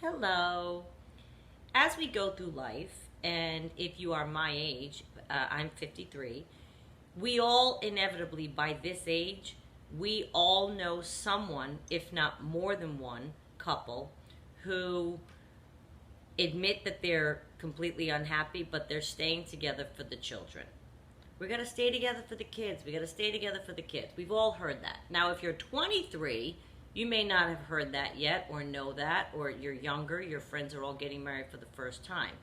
Hello. As we go through life, and if you are my age, I'm 53, we all inevitably, by this age, we all know someone, if not more than one couple, who admit that they're completely unhappy, but they're staying together for the children. We got to stay together for the kids. We got to stay together for the kids. We've all heard that. Now, if you're 23, you may not have heard that yet or know that, or you're younger, your friends are all getting married for the first time.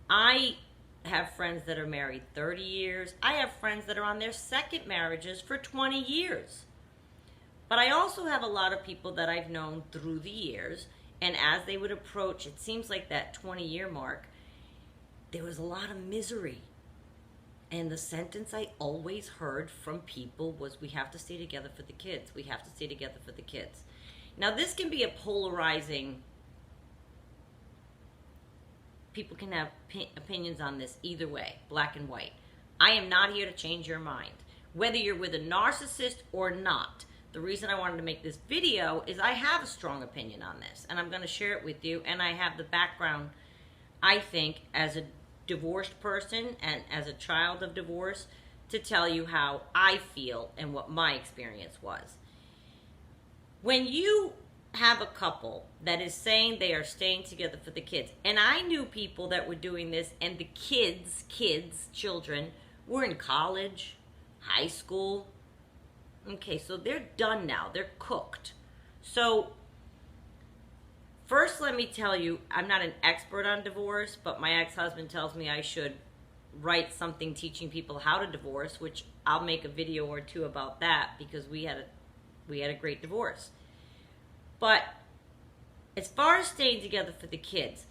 I have friends that are married 30 years. I have friends that are on their second marriages for 20 years. But I also have a lot of people that I've known through the years, and as they would approach, it seems like that 20-year mark, there was a lot of misery. And the sentence I always heard from people was, we have to stay together for the kids. We have to stay together for the kids. Now, this can be a polarizing, people can have opinions on this either way, black and white. I am not here to change your mind. Whether you're with a narcissist or not, the reason I wanted to make this video is I have a strong opinion on this, and I'm going to share it with you, and I have the background, I think, as a divorced person and as a child of divorce, to tell you how I feel and what my experience was. When you have a couple that is saying they are staying together for the kids, and I knew people that were doing this, and the children, were in college, high school. Okay, so they're done now. They're cooked. So first, let me tell you, I'm not an expert on divorce, but my ex-husband tells me I should write something teaching people how to divorce, which I'll make a video or two about that, because we had a great divorce. But as far as staying together for the kids,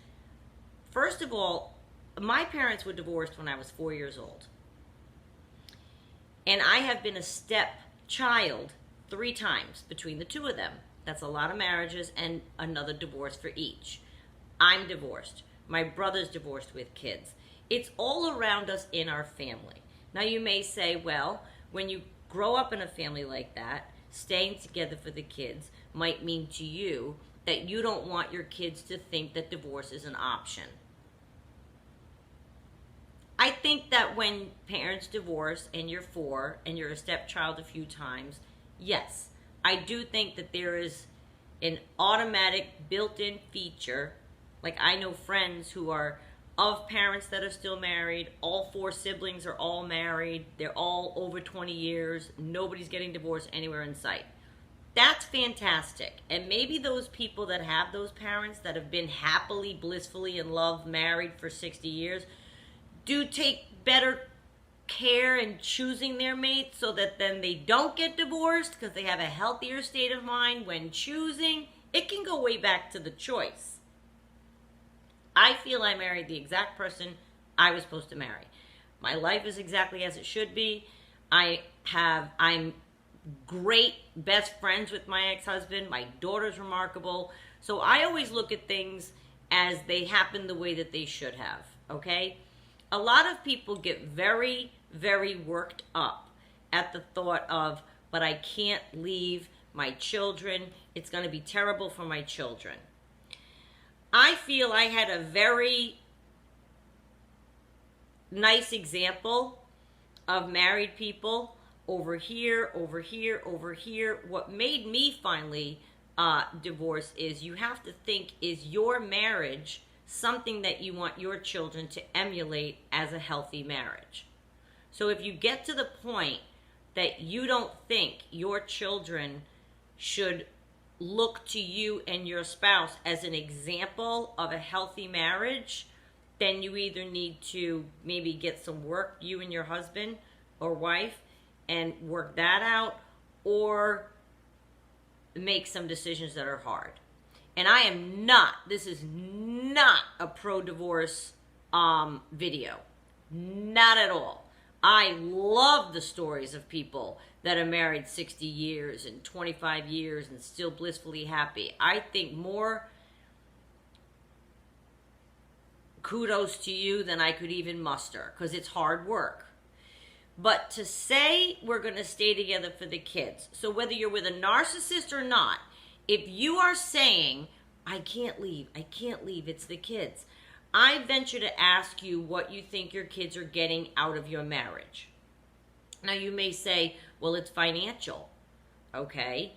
first of all, my parents were divorced when I was 4 years old. And I have been a stepchild 3 times between the two of them. That's a lot of marriages and another divorce for each. I'm divorced. My brother's divorced with kids. It's all around us in our family. Now, you may say, well, when you grow up in a family like that, staying together for the kids might mean to you that you don't want your kids to think that divorce is an option. I think that when parents divorce and you're 4 and you're a stepchild a few times, yes, I do think that there is an automatic built-in feature. Like, I know friends who are of parents that are still married. All 4 siblings are all married. They're all over 20 years. Nobody's getting divorced anywhere in sight. That's fantastic. And maybe those people that have those parents that have been happily, blissfully in love, married for 60 years, do take better care in choosing their mate so that then they don't get divorced, because they have a healthier state of mind when choosing. It can go way back to the choice. I feel I married the exact person I was supposed to marry. My life is exactly as it should be. I'm great best friends with my ex-husband. My daughter's remarkable. So I always look at things as they happen the way that they should have, okay? A lot of people get very, very worked up at the thought of, but I can't leave my children. It's going to be terrible for my children. I feel I had a very nice example of married people over here, over here, over here. What made me finally divorce is, you have to think, is your marriage something that you want your children to emulate as a healthy marriage? So if you get to the point that you don't think your children should look to you and your spouse as an example of a healthy marriage, then you either need to maybe get some work, you and your husband or wife, and work that out, or make some decisions that are hard. And I am not, this is not a pro-divorce video. Not at all. I love the stories of people that are married 60 years and 25 years and still blissfully happy. I think more kudos to you than I could even muster, because it's hard work. But to say we're going to stay together for the kids, so whether you're with a narcissist or not, if you are saying, I can't leave. I can't leave. It's the kids. I venture to ask you what you think your kids are getting out of your marriage. Now, you may say, well, it's financial. Okay.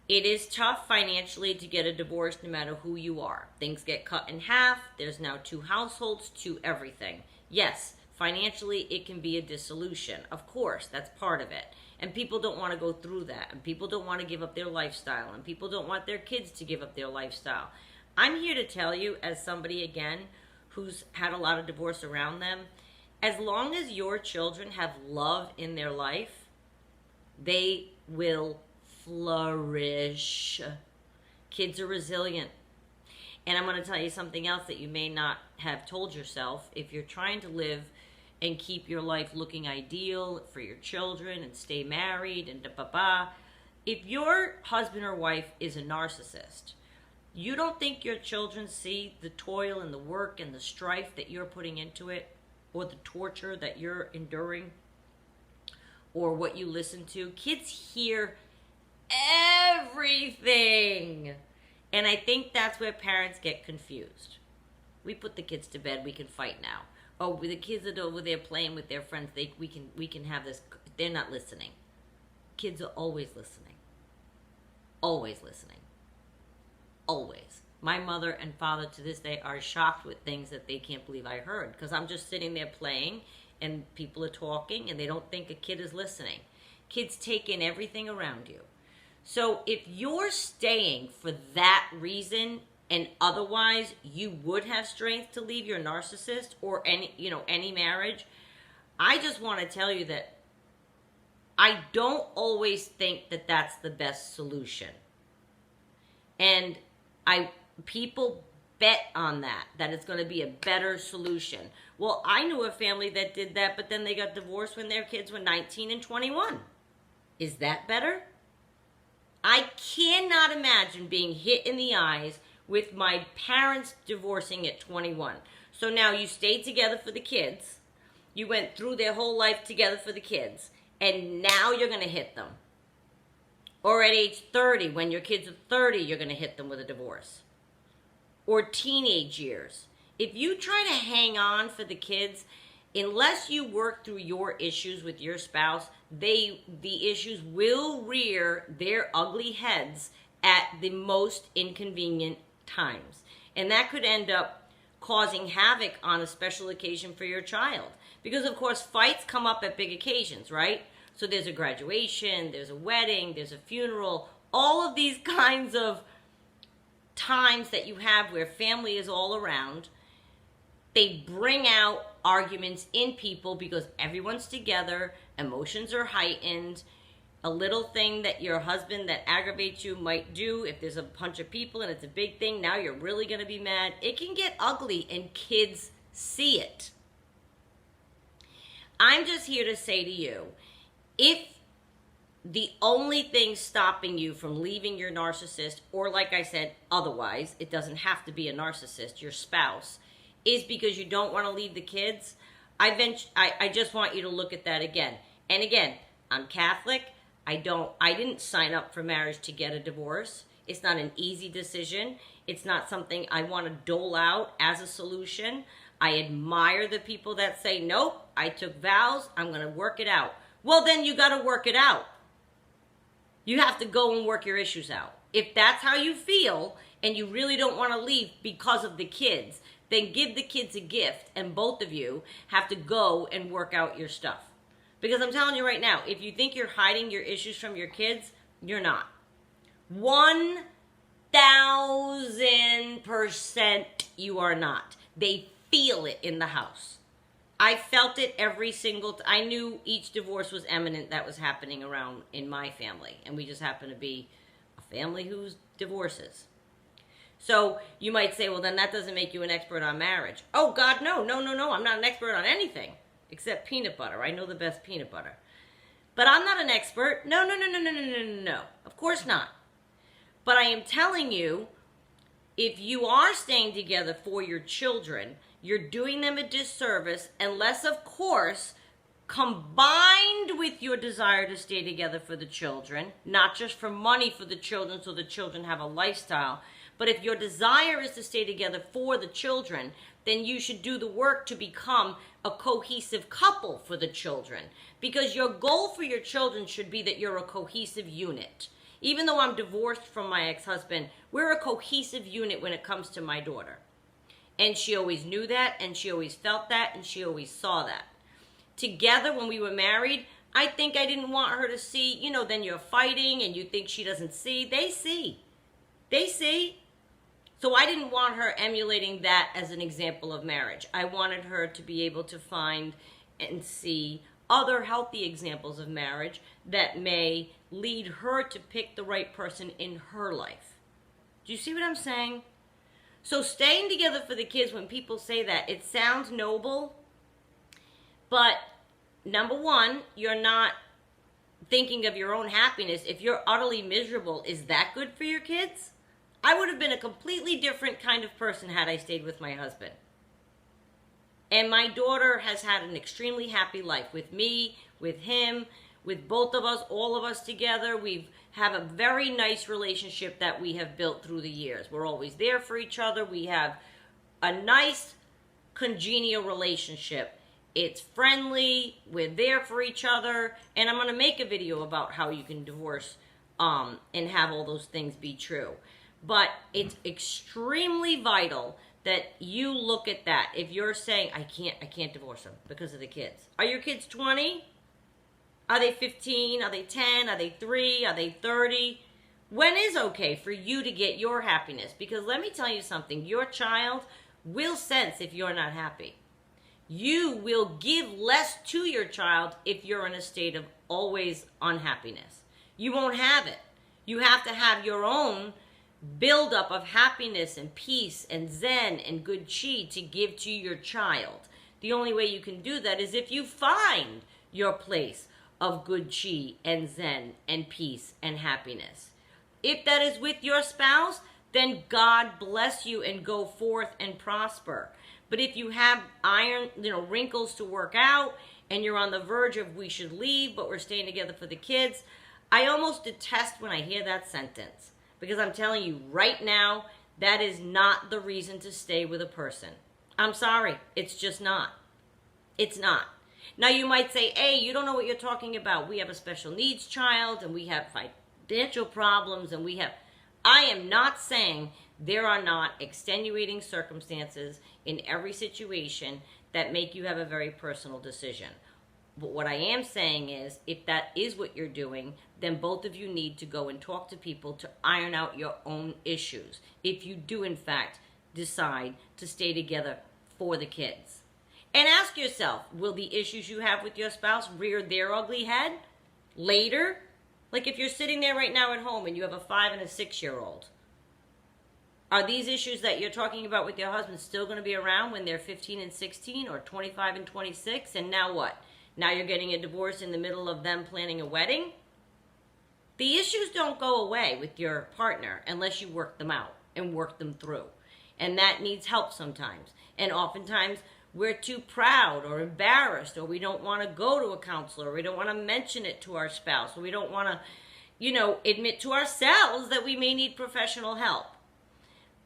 It is tough financially to get a divorce no matter who you are. Things get cut in half. There's now 2 households, 2 everything. Yes, financially it can be a dissolution. Of course, that's part of it. And people don't want to go through that. And people don't want to give up their lifestyle. And people don't want their kids to give up their lifestyle. I'm here to tell you, as somebody, again, who's had a lot of divorce around them, as long as your children have love in their life, they will flourish. Kids are resilient. And I'm going to tell you something else that you may not have told yourself. If you're trying to live and keep your life looking ideal for your children and stay married and da-ba-ba, if your husband or wife is a narcissist, you don't think your children see the toil and the work and the strife that you're putting into it, or the torture that you're enduring, or what you listen to? Kids hear everything. And I think that's where parents get confused. We put the kids to bed, we can fight now. Oh, the kids are over there playing with their friends, we can have this. They're not listening. Kids are always listening. Always listening. Always. My mother and father to this day are shocked with things that they can't believe I heard, because I'm just sitting there playing and people are talking and they don't think a kid is listening. Kids take in everything around you. So if you're staying for that reason and otherwise you would have strength to leave your narcissist or any marriage, I just want to tell you that I don't always think that that's the best solution. And people bet on that it's going to be a better solution. Well, I knew a family that did that, but then they got divorced when their kids were 19 and 21. Is that better? I cannot imagine being hit in the eyes with my parents divorcing at 21. So now you stayed together for the kids. You went through their whole life together for the kids. And now you're going to hit them. Or at age 30, when your kids are 30, you're going to hit them with a divorce. Or teenage years. If you try to hang on for the kids, unless you work through your issues with your spouse, the issues will rear their ugly heads at the most inconvenient times. And that could end up causing havoc on a special occasion for your child. Because, of course, fights come up at big occasions, right? So there's a graduation, there's a wedding, there's a funeral, all of these kinds of times that you have where family is all around. They bring out arguments in people because everyone's together, emotions are heightened. A little thing that your husband that aggravates you might do, if there's a bunch of people and it's a big thing, now you're really going to be mad. It can get ugly and kids see it. I'm just here to say to you, if the only thing stopping you from leaving your narcissist, or like I said, otherwise, it doesn't have to be a narcissist, your spouse, is because you don't want to leave the kids, I just want you to look at that again. And again, I'm Catholic. I didn't sign up for marriage to get a divorce. It's not an easy decision. It's not something I want to dole out as a solution. I admire the people that say, nope, I took vows, I'm going to work it out. Well, then you got to work it out. You have to go and work your issues out. If that's how you feel and you really don't want to leave because of the kids, then give the kids a gift and both of you have to go and work out your stuff. Because I'm telling you right now, if you think you're hiding your issues from your kids, you're not. 1000% you are not. They feel it in the house. I felt it every single I knew each divorce was imminent that was happening around in my family. And we just happen to be a family who's divorces. So you might say, well, then that doesn't make you an expert on marriage. Oh, God, no. I'm not an expert on anything except peanut butter. I know the best peanut butter. But I'm not an expert. No. Of course not. But I am telling you, if you are staying together for your children, you're doing them a disservice unless, of course, combined with your desire to stay together for the children, not just for money for the children so the children have a lifestyle, But if your desire is to stay together for the children, then you should do the work to become a cohesive couple for the children. Because your goal for your children should be that you're a cohesive unit. Even though I'm divorced from my ex-husband, we're a cohesive unit when it comes to my daughter. And she always knew that, and she always felt that, and she always saw that. Together, when we were married, I think I didn't want her to see, then you're fighting and you think she doesn't see. They see. They see. So I didn't want her emulating that as an example of marriage. I wanted her to be able to find and see other healthy examples of marriage that may lead her to pick the right person in her life. Do you see what I'm saying? So staying together for the kids, when people say that, it sounds noble, but number one, you're not thinking of your own happiness. If you're utterly miserable, is that good for your kids? I would have been a completely different kind of person had I stayed with my husband. And my daughter has had an extremely happy life with me, with him, with both of us, all of us together. We have a very nice relationship that we have built through the years. We're always there for each other. We have a nice, congenial relationship. It's friendly. We're there for each other. And I'm going to make a video about how you can divorce and have all those things be true. But it's extremely vital that you look at that. If you're saying, I can't divorce them because of the kids. Are your kids 20? Are they 15? Are they 10? Are they 3? Are they 30? When is okay for you to get your happiness? Because let me tell you something. Your child will sense if you're not happy. You will give less to your child if you're in a state of always unhappiness. You won't have it. You have to have your own buildup of happiness and peace and zen and good chi to give to your child. The only way you can do that is if you find your place of good chi and zen and peace and happiness. If that is with your spouse, then God bless you and go forth and prosper. But if you have wrinkles to work out and you're on the verge of we should leave, but we're staying together for the kids, I almost detest when I hear that sentence. Because I'm telling you right now, that is not the reason to stay with a person. I'm sorry. It's just not. It's not. Now you might say, hey, you don't know what you're talking about. We have a special needs child and we have financial problems and we have... I am not saying there are not extenuating circumstances in every situation that make you have a very personal decision. But what I am saying is, if that is what you're doing, then both of you need to go and talk to people to iron out your own issues. If you do, in fact, decide to stay together for the kids. And ask yourself, will the issues you have with your spouse rear their ugly head later? Like if you're sitting there right now at home and you have a 5 and a 6-year-old, are these issues that you're talking about with your husband still going to be around when they're 15 and 16 or 25 and 26? And now what? Now you're getting a divorce in the middle of them planning a wedding? The issues don't go away with your partner unless you work them out and work them through. And that needs help sometimes. And oftentimes we're too proud or embarrassed, or we don't want to go to a counselor, or we don't want to mention it to our spouse, or we don't want to, admit to ourselves that we may need professional help.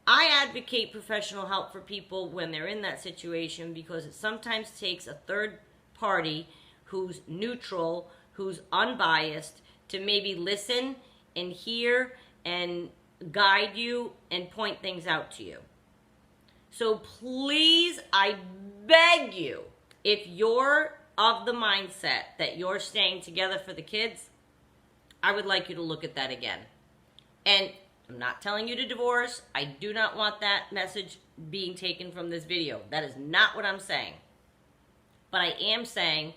I advocate professional help for people when they're in that situation because it sometimes takes a third party who's neutral, who's unbiased, to maybe listen and hear and guide you and point things out to you. So please, I beg you, if you're of the mindset that you're staying together for the kids, I would like you to look at that again. And I'm not telling you to divorce. I do not want that message being taken from this video. That is not what I'm saying. But I am saying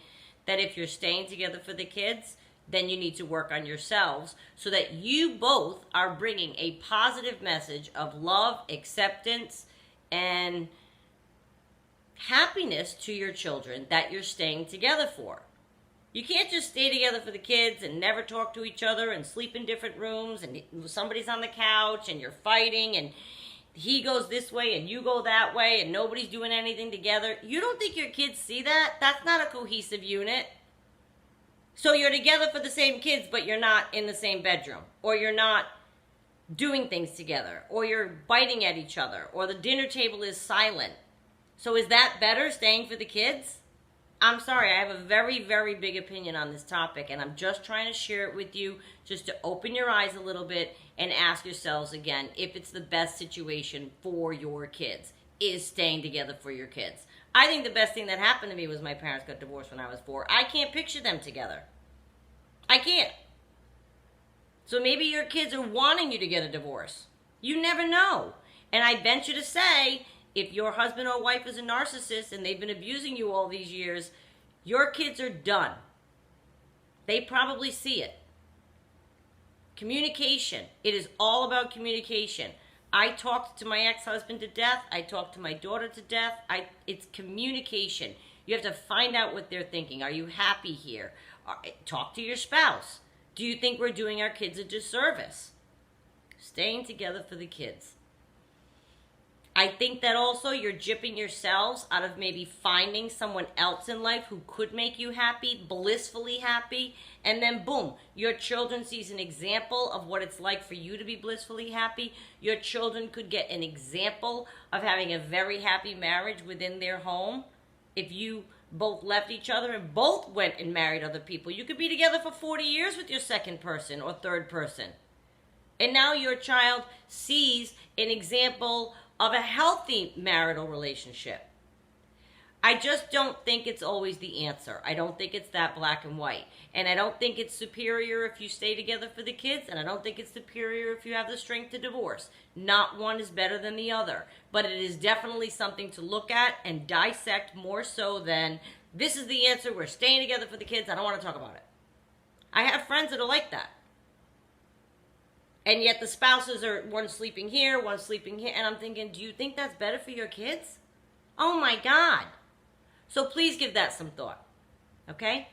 that if you're staying together for the kids, then you need to work on yourselves so that you both are bringing a positive message of love, acceptance, and happiness to your children that you're staying together for. You can't just stay together for the kids and never talk to each other and sleep in different rooms and somebody's on the couch and you're fighting and he goes this way and you go that way and nobody's doing anything together. You don't think your kids see that? That's not a cohesive unit. So you're together for the same kids, but you're not in the same bedroom. Or you're not doing things together, or you're biting at each other, or the dinner table is silent. So is that better, staying for the kids? I'm sorry, I have a very, very big opinion on this topic, and I'm just trying to share it with you just to open your eyes a little bit and ask yourselves again if it's the best situation for your kids, is staying together for your kids. I think the best thing that happened to me was my parents got divorced when I was 4. I can't picture them together. I can't. So maybe your kids are wanting you to get a divorce. You never know. And I venture to say, if your husband or wife is a narcissist and they've been abusing you all these years, your kids are done. They probably see it. Communication. It is all about communication. I talked to my ex-husband to death. I talked to my daughter to death. It's communication. You have to find out what they're thinking. Are you happy here? Talk to your spouse. Do you think we're doing our kids a disservice? Staying together for the kids. I think that also you're gypping yourselves out of maybe finding someone else in life who could make you happy, blissfully happy, and then boom, your children sees an example of what it's like for you to be blissfully happy. Your children could get an example of having a very happy marriage within their home. If you both left each other and both went and married other people, you could be together for 40 years with your second person or third person. And now your child sees an example of a healthy marital relationship. I just don't think it's always the answer. I don't think it's that black and white. And I don't think it's superior if you stay together for the kids, and I don't think it's superior if you have the strength to divorce. Not one is better than the other. But it is definitely something to look at and dissect more so than, this is the answer, we're staying together for the kids, I don't want to talk about it. I have friends that are like that. And yet the spouses are, one sleeping here, one sleeping here. And I'm thinking, do you think that's better for your kids? Oh my God. So please give that some thought. Okay?